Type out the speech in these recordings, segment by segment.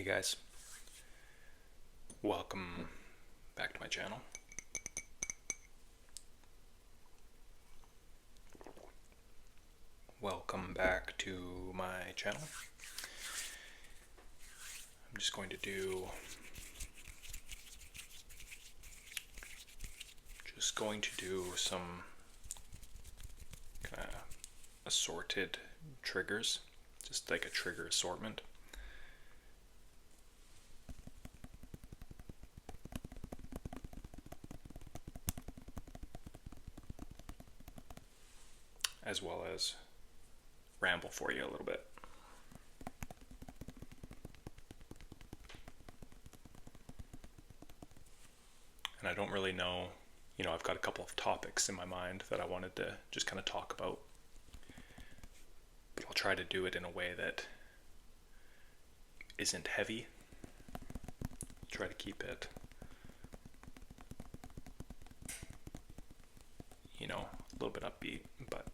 Hey guys, welcome back to my channel. Welcome back to my channel. I'm just going to do some kind of assorted triggers, just like a trigger assortment. As well as ramble for you a little bit. And I don't really know, I've got a couple of topics in my mind that I wanted to just kind of talk about. But I'll try to do it in a way that isn't heavy. Try to keep it, a little bit upbeat, but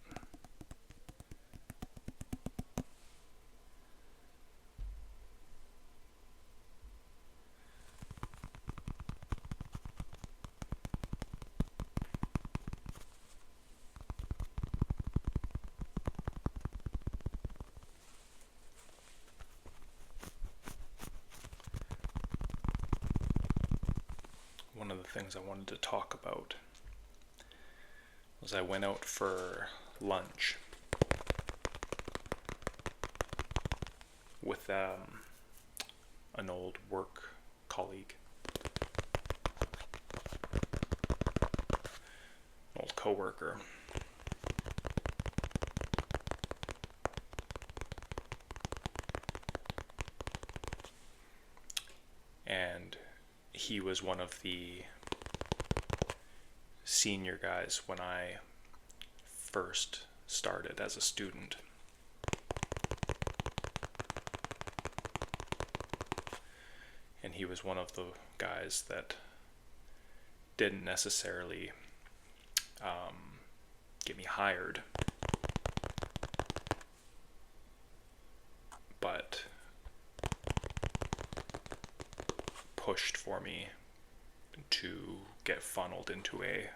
one of the things I wanted to talk about was I went out for lunch with an old work colleague, an old coworker. And he was one of the senior guys when I first started as a student. And he was one of the guys that didn't necessarily get me hired, but pushed for me to get funneled into a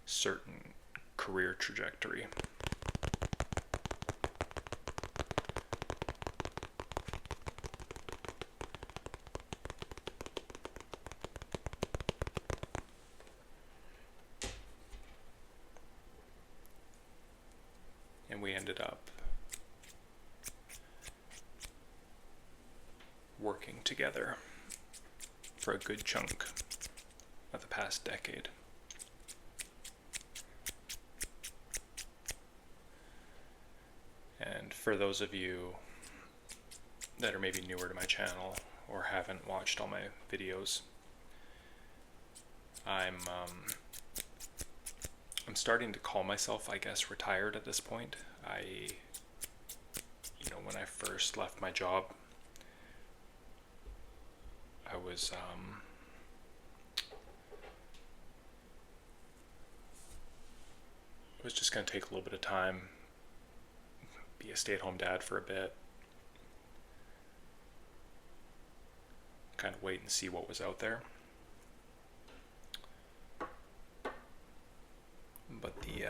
certain career trajectory. And we ended up working together for a good chunk of the past decade. And for those of you that are maybe newer to my channel or haven't watched all my videos, I'm starting to call myself, I guess, retired at this point. When I first left my job, I was just going to take a little bit of time, be a stay-at-home dad for a bit, kind of wait and see what was out there. But the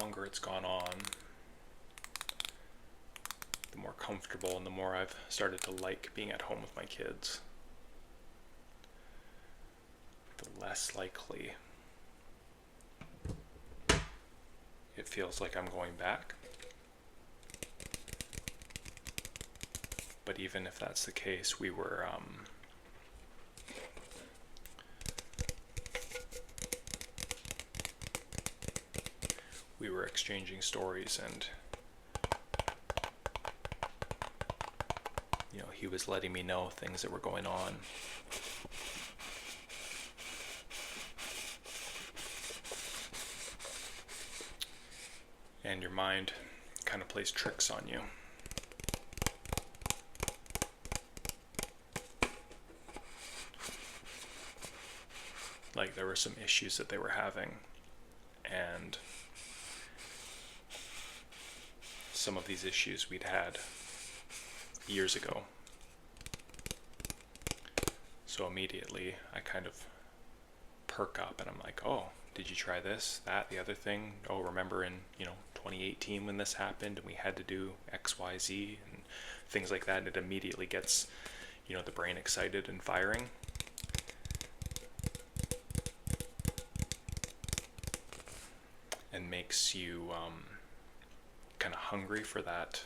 longer it's gone on, the more comfortable and the more I've started to like being at home with my kids, the less likely it feels like I'm going back. But even if that's the case, we were exchanging stories, and he was letting me know things that were going on. And your mind kind of plays tricks on you. Like there were some issues that they were having, and some of these issues we'd had years ago. So immediately I kind of perk up and I'm like, oh, did you try this, that, the other thing? Oh, remember in, 2018 when this happened and we had to do X, Y, Z and things like that. And it immediately gets, the brain excited and firing. And makes you kind of hungry for that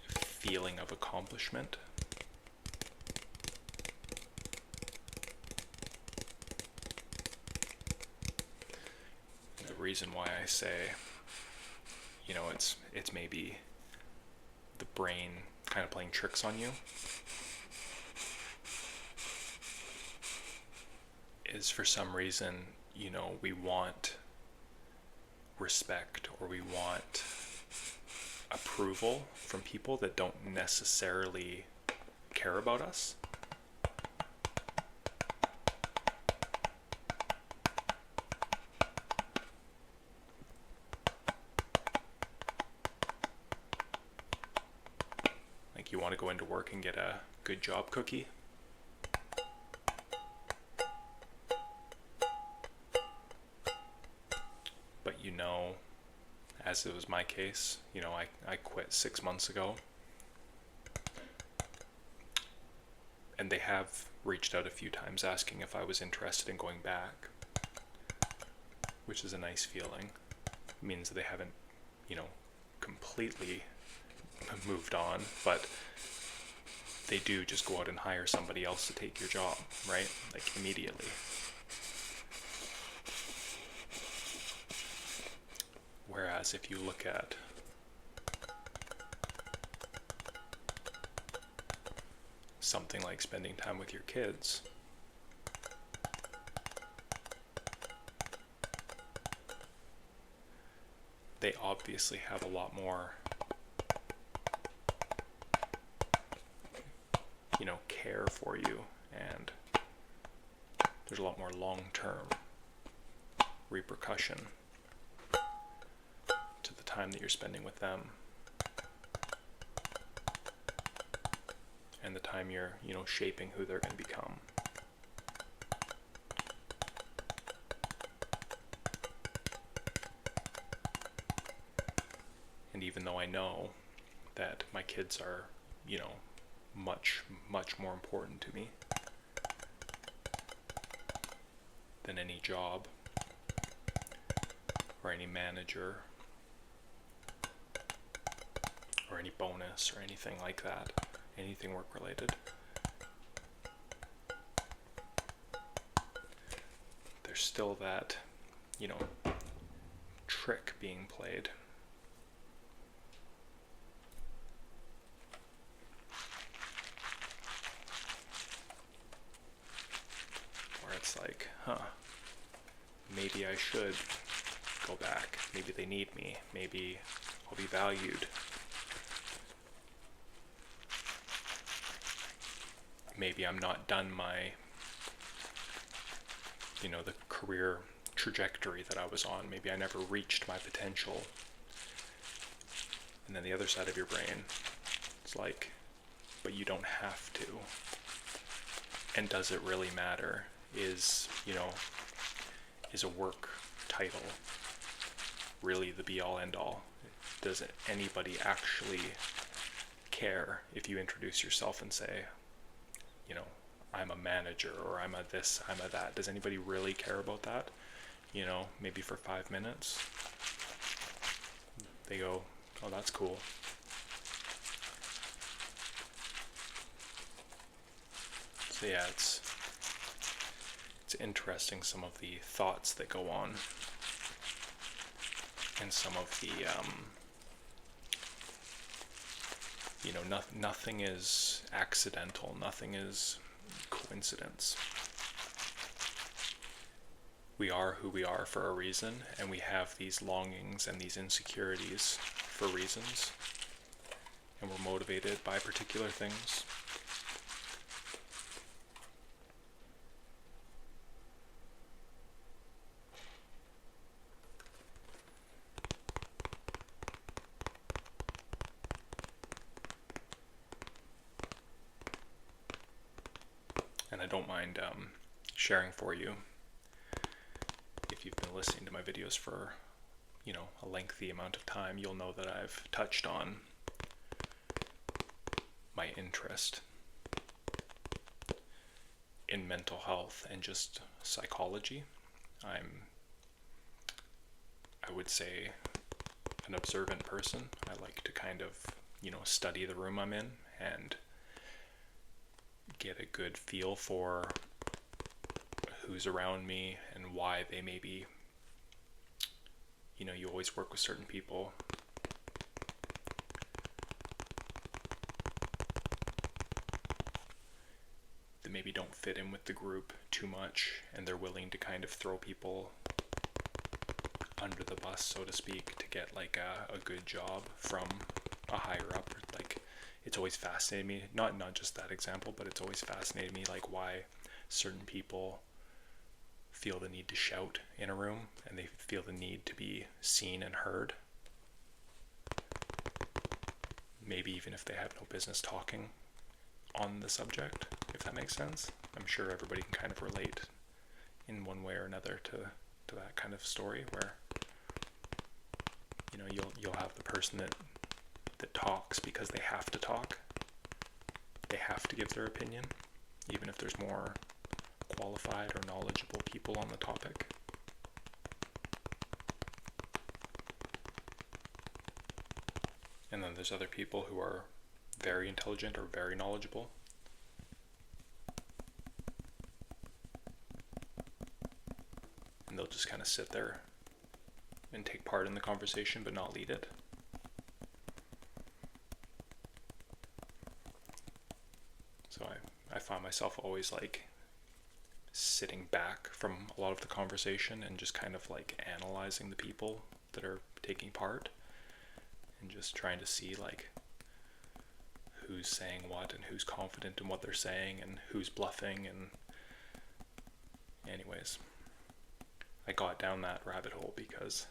feeling of accomplishment. The reason why I say, it's maybe the brain kind of playing tricks on you is for some reason, we want respect or we want approval from people that don't necessarily care about us. Like you want to go into work and get a good job cookie. But as it was my case, I quit 6 months ago. And they have reached out a few times asking if I was interested in going back, which is a nice feeling. It means they haven't, completely moved on, but they do just go out and hire somebody else to take your job, right? Like immediately. Whereas if you look at something like spending time with your kids, they obviously have a lot more, care for you, and there's a lot more long-term repercussion to the time that you're spending with them and the time you're, shaping who they're going to become. And even though I know that my kids are, much, much more important to me than any job or any manager or any bonus or anything like that, anything work related, there's still that, trick being played. It's like, maybe I should go back. Maybe they need me. Maybe I'll be valued. Maybe I'm not done my, the career trajectory that I was on. Maybe I never reached my potential. And then the other side of your brain, it's like, but you don't have to. And does it really matter? Is a work title really the be-all end-all? Does anybody actually care if you introduce yourself and say, I'm a manager, or I'm a this, I'm a that? Does anybody really care about that? Maybe for 5 minutes. They go, oh, that's cool. So yeah, it's interesting, some of the thoughts that go on and some of the nothing is accidental, nothing is coincidence. We are who we are for a reason, and we have these longings and these insecurities for reasons, and we're motivated by particular things. I don't mind sharing for you. If you've been listening to my videos for, a lengthy amount of time, you'll know that I've touched on my interest in mental health and just psychology. I would say, an observant person. I like to kind of, study the room I'm in and get a good feel for who's around me and why they may be, you always work with certain people that maybe don't fit in with the group too much, and they're willing to kind of throw people under the bus, so to speak, to get like a good job from a higher up. Like, it's always fascinated me, not just that example, but it's always fascinated me, like, why certain people feel the need to shout in a room and they feel the need to be seen and heard, maybe even if they have no business talking on the subject, if that makes sense. I'm sure everybody can kind of relate in one way or another to that kind of story, where you'll have the person that talks because they have to talk. They have to give their opinion, even if there's more qualified or knowledgeable people on the topic. And then there's other people who are very intelligent or very knowledgeable, and they'll just kind of sit there and take part in the conversation but not lead it. So I find myself always like sitting back from a lot of the conversation and just kind of like analyzing the people that are taking part and just trying to see like who's saying what and who's confident in what they're saying and who's bluffing. And anyways, I got down that rabbit hole because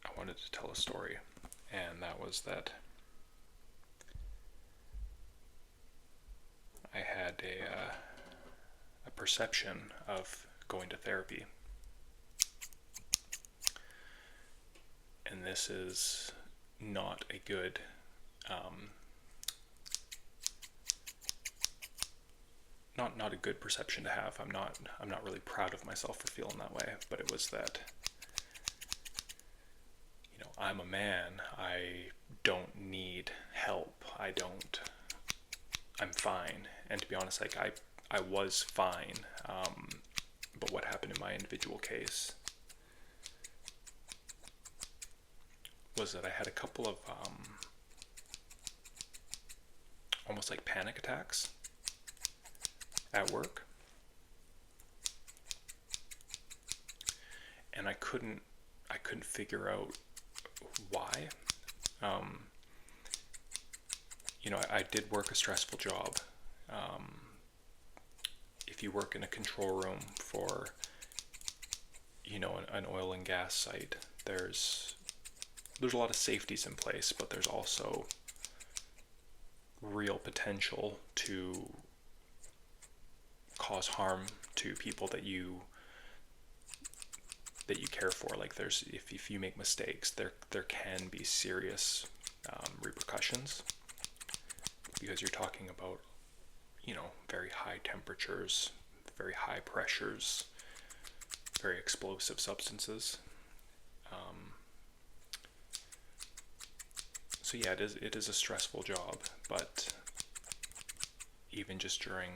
I wanted to tell a story, and that was that I had a perception of going to therapy. And this is not a good not a good perception to have. I'm not really proud of myself for feeling that way, but it was that I'm a man. I don't need help. I'm fine. And to be honest, like I was fine. But what happened in my individual case was that I had a couple of almost like panic attacks at work, and I couldn't figure out why. I did work a stressful job. If you work in a control room for an oil and gas site, there's a lot of safeties in place, but there's also real potential to cause harm to people that you care for. Like, there's if you make mistakes, there can be serious repercussions, because you're talking about very high temperatures, very high pressures, very explosive substances. So yeah, it is a stressful job, but even just during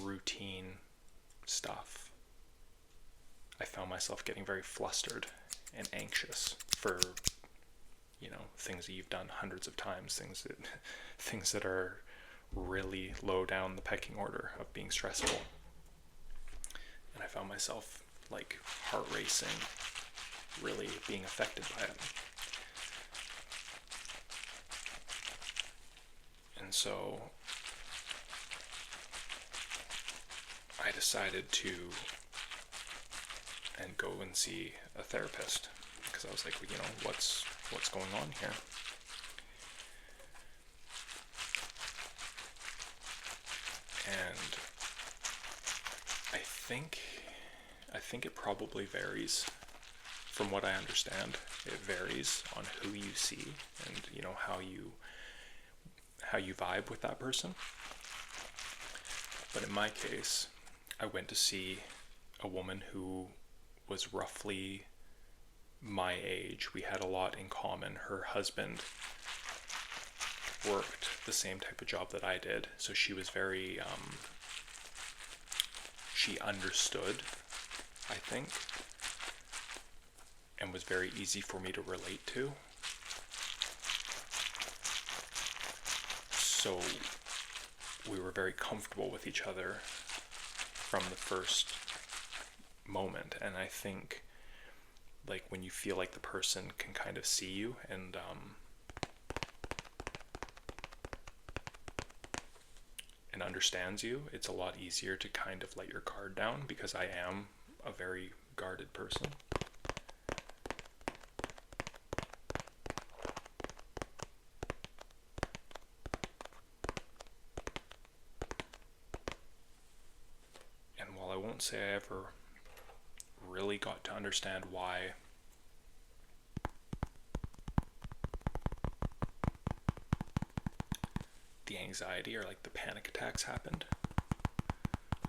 routine stuff, I found myself getting very flustered and anxious for things that you've done hundreds of times, things that are really low down the pecking order of being stressful. And I found myself like heart racing, really being affected by it. And so I decided to go and see a therapist, because I was like, what's going on here? And I think it probably varies. From what I understand, it varies on who you see and, you know, how you vibe with that person. But in my case, I went to see a woman who was roughly my age. We had a lot in common. Her husband worked the same type of job that I did, so she was very she understood, I think, and was very easy for me to relate to. So we were very comfortable with each other from the first moment. And I think, like, when you feel like the person can kind of see you and understands you, it's a lot easier to kind of let your guard down, because I am a very guarded person. And while I won't say I ever really got to understand why the anxiety or like the panic attacks happened,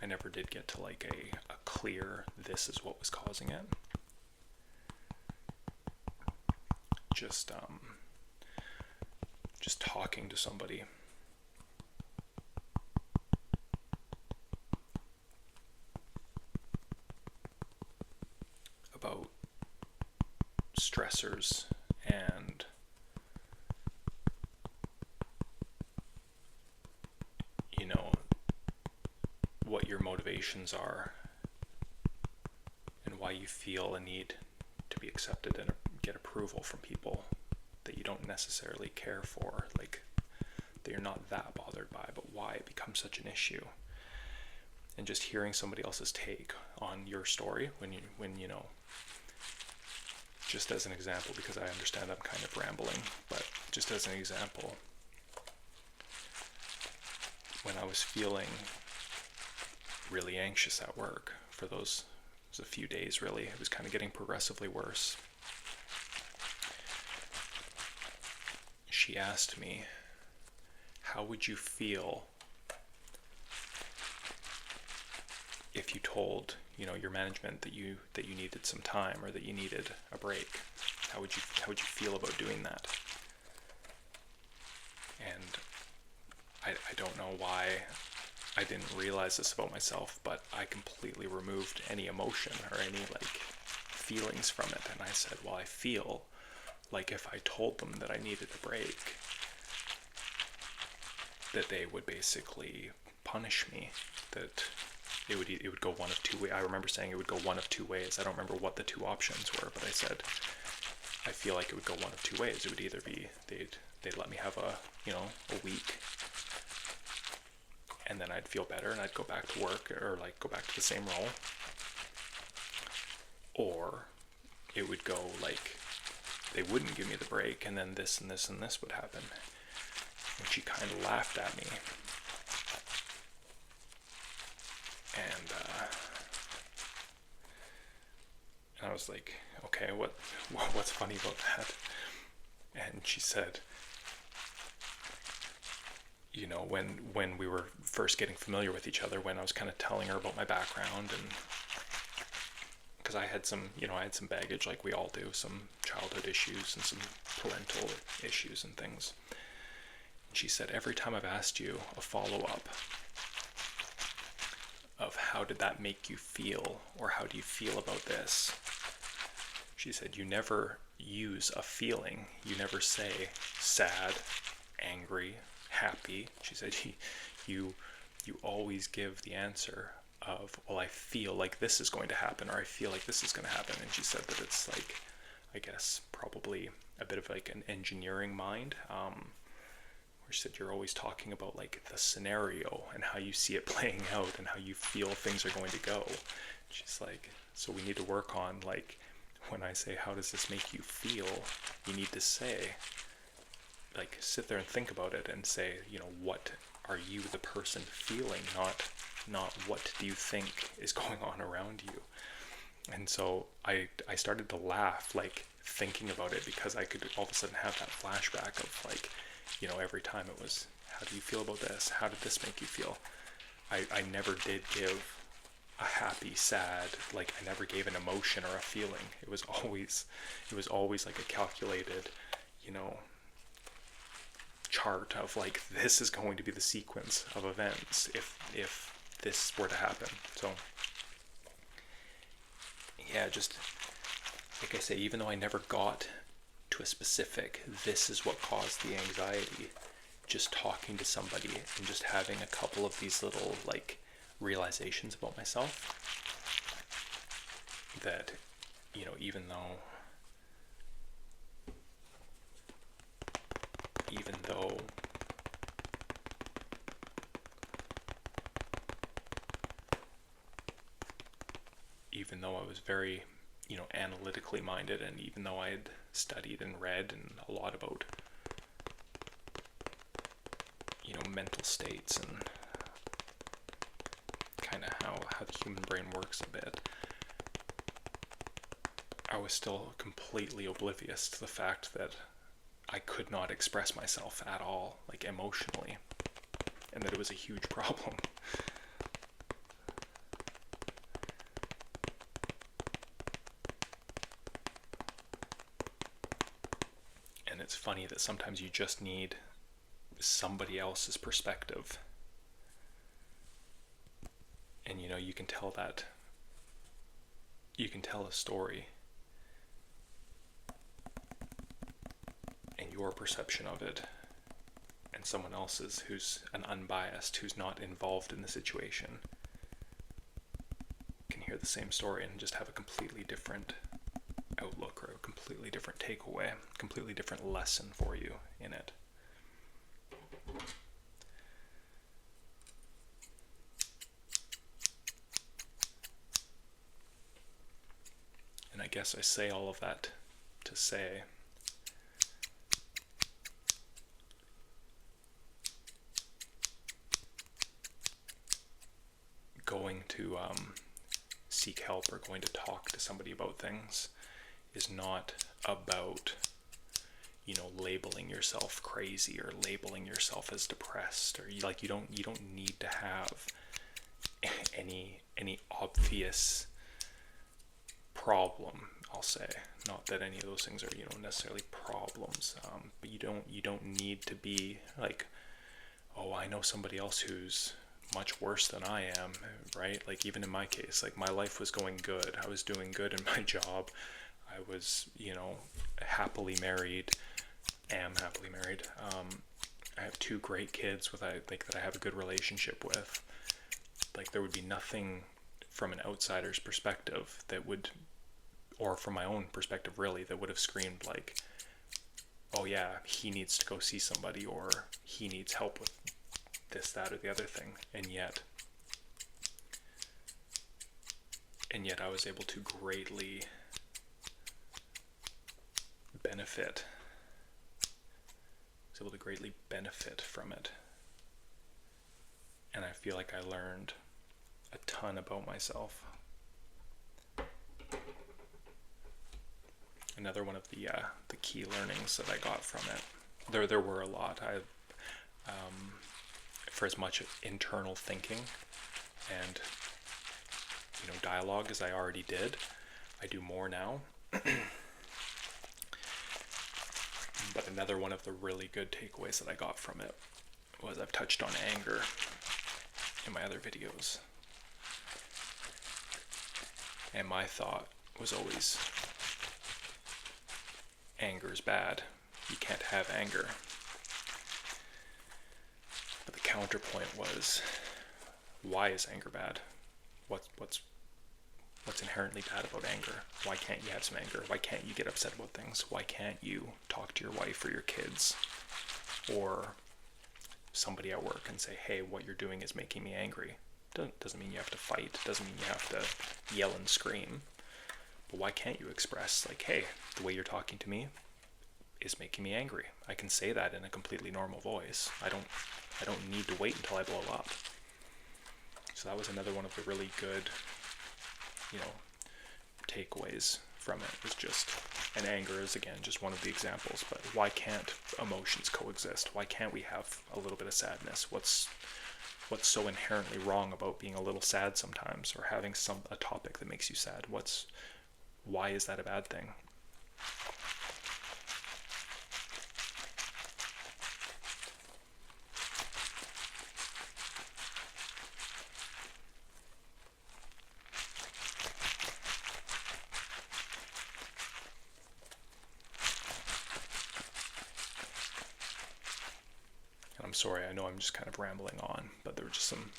I never did get to like a clear, this is what was causing it. Just talking to somebody about stressors and what your motivations are and why you feel a need to be accepted and get approval from people that you don't necessarily care for, like that you're not that bothered by, but why it becomes such an issue. And just hearing somebody else's take on your story when you know, just as an example, because I understand I'm kind of rambling, but just as an example, when I was feeling really anxious at work for those, it was a few days really, it was kind of getting progressively worse. She asked me, how would you feel if you told, your management that you needed some time or that you needed a break? How would you feel about doing that? And I don't know why I didn't realize this about myself, but I completely removed any emotion or any feelings from it. And I said, well, I feel like if I told them that I needed a break, that they would basically punish me, that it would go one of two ways. I remember saying it would go one of two ways. I don't remember what the two options were, but I said I feel like it would go one of two ways. It would either be they'd let me have a week, and then I'd feel better and I'd go back to work or go back to the same role, or it would go they wouldn't give me the break, and then this and this and this would happen. And she kind of laughed at me. And I was like, okay, what's funny about that? And she said, when we were first getting familiar with each other, when I was kind of telling her about my background, and because I had some baggage, like we all do, some childhood issues and some parental issues and things. And she said, every time I've asked you a follow-up of how did that make you feel, or how do you feel about this, she said, you never use a feeling. You never say sad, angry, happy. She said, you always give the answer of, well, I feel like this is going to happen, or I feel like this is going to happen. And she said that it's I guess probably a bit of an engineering mind, where she said you're always talking about the scenario and how you see it playing out and how you feel things are going to go. She's like, so we need to work on when I say, how does this make you feel, you need to say, like sit there and think about it and say, what are you, the person, feeling, not what do you think is going on around you. And so I started to laugh, like thinking about it, because I could all of a sudden have that flashback of like, every time it was, how do you feel about this? How did this make you feel? I never did give a happy, sad, like I never gave an emotion or a feeling. It was always like a calculated, chart of like, this is going to be the sequence of events if this were to happen. So yeah, just like I say, even though I never got to a specific, this is what caused the anxiety, just talking to somebody and just having a couple of these little like realizations about myself, that even though I was very analytically minded, and even though I had studied and read and a lot about mental states and kind of how the human brain works a bit, I was still completely oblivious to the fact that I could not express myself at all, like emotionally, and that it was a huge problem. And it's funny that sometimes you just need somebody else's perspective, and you can tell a story, and your perception of it, and someone else's who's an unbiased, who's not involved in the situation, can hear the same story and just have a completely different outlook or a completely different takeaway, completely different lesson for you in it. And I guess I say all of that to say going to seek help or going to talk to somebody about things is not about labeling yourself crazy or labeling yourself as depressed, or you don't need to have any obvious problem. I'll say, not that any of those things are necessarily problems, but you don't need to be like, oh, I know somebody else who's much worse than I am, right? Like, even in my case, like, my life was going good. I was doing good in my job. I was, happily married. I have 2 great kids that I have a good relationship with. Like, there would be nothing from an outsider's perspective that would, or from my own perspective really, that would have screamed like, oh yeah, he needs to go see somebody, or he needs help with this, that, or the other thing. And yet I was able to greatly benefit from it. And I feel like I learned a ton about myself. Another one of the key learnings that I got from it, there were a lot. For as much internal thinking and dialogue as I already did, I do more now. But another one of the really good takeaways that I got from it was, I've touched on anger in my other videos, and my thought was always, anger's bad, you can't have anger. But the counterpoint was, why is anger bad? What's inherently bad about anger? Why can't you have some anger? Why can't you get upset about things? Why can't you talk to your wife or your kids or somebody at work and say, hey, what you're doing is making me angry? Doesn't mean you have to fight. Doesn't mean you have to yell and scream. But why can't you express, like, hey, the way you're talking to me, is making me angry. I can say that in a completely normal voice. I don't need to wait until I blow up. So that was another one of the really good, takeaways from it, was just, and anger is again just one of the examples, but why can't emotions coexist? Why can't we have a little bit of sadness? What's so inherently wrong about being a little sad sometimes, or having a topic that makes you sad? Why is that a bad thing? I'm sorry, I know I'm just kind of rambling on, but there were just some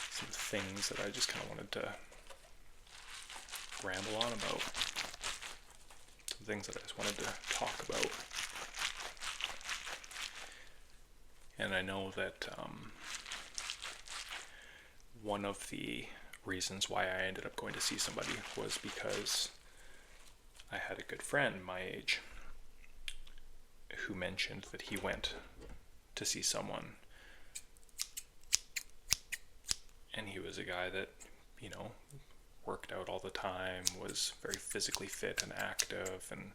things that I just kind of wanted to ramble on about. Some things that I just wanted to talk about. And I know that one of the reasons why I ended up going to see somebody was because I had a good friend my age who mentioned that he went to see someone, and he was a guy that, worked out all the time, was very physically fit and active, and,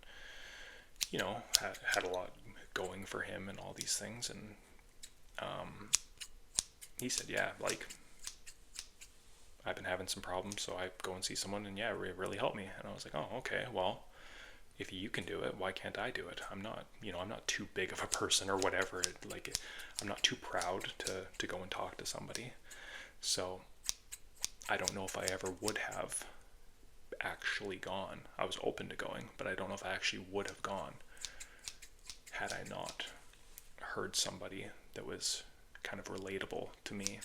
had a lot going for him and all these things. And he said, yeah, like, I've been having some problems, so I go and see someone, and yeah, it really helped me. And I was like, oh, okay, well, if you can do it, why can't I do it? I'm not too big of a person or whatever. I'm not too proud to go and talk to somebody. So I don't know if I ever would have actually gone. I was open to going, but I don't know if I actually would have gone had I not heard somebody that was kind of relatable to me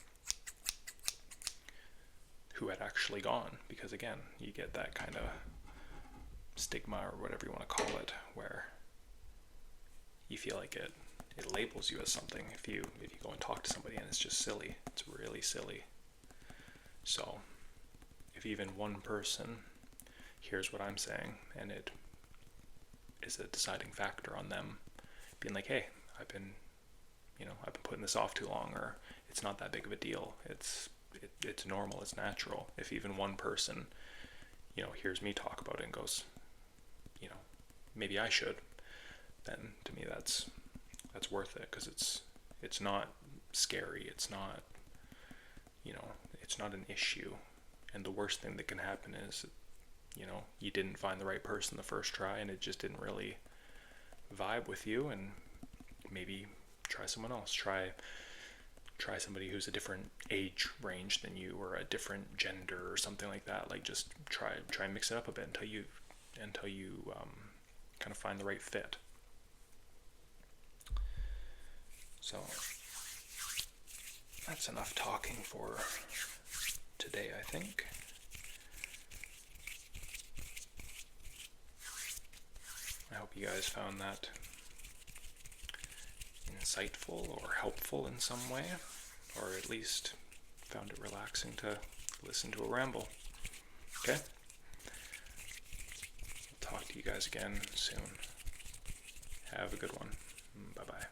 who had actually gone. Because again, you get that kind of stigma, or whatever you want to call it, where you feel like it labels you as something if you go and talk to somebody, and it's just silly. It's really silly. So if even one person hears what I'm saying, and it is a deciding factor on them being like, hey, I've been putting this off too long, or it's not that big of a deal, it's normal, it's natural. If even one person hears me talk about it and goes, maybe I should, then to me that's worth it, because it's not scary, it's not it's not an issue. And the worst thing that can happen is you didn't find the right person the first try, and it just didn't really vibe with you, and maybe try someone else. Try somebody who's a different age range than you, or a different gender or something like that. Like, just try and mix it up a bit until you kind of find the right fit. So that's enough talking for today, I think. I hope you guys found that insightful or helpful in some way, or at least found it relaxing to listen to a ramble. Okay? I'll talk to you guys again soon. Have a good one. Bye-bye.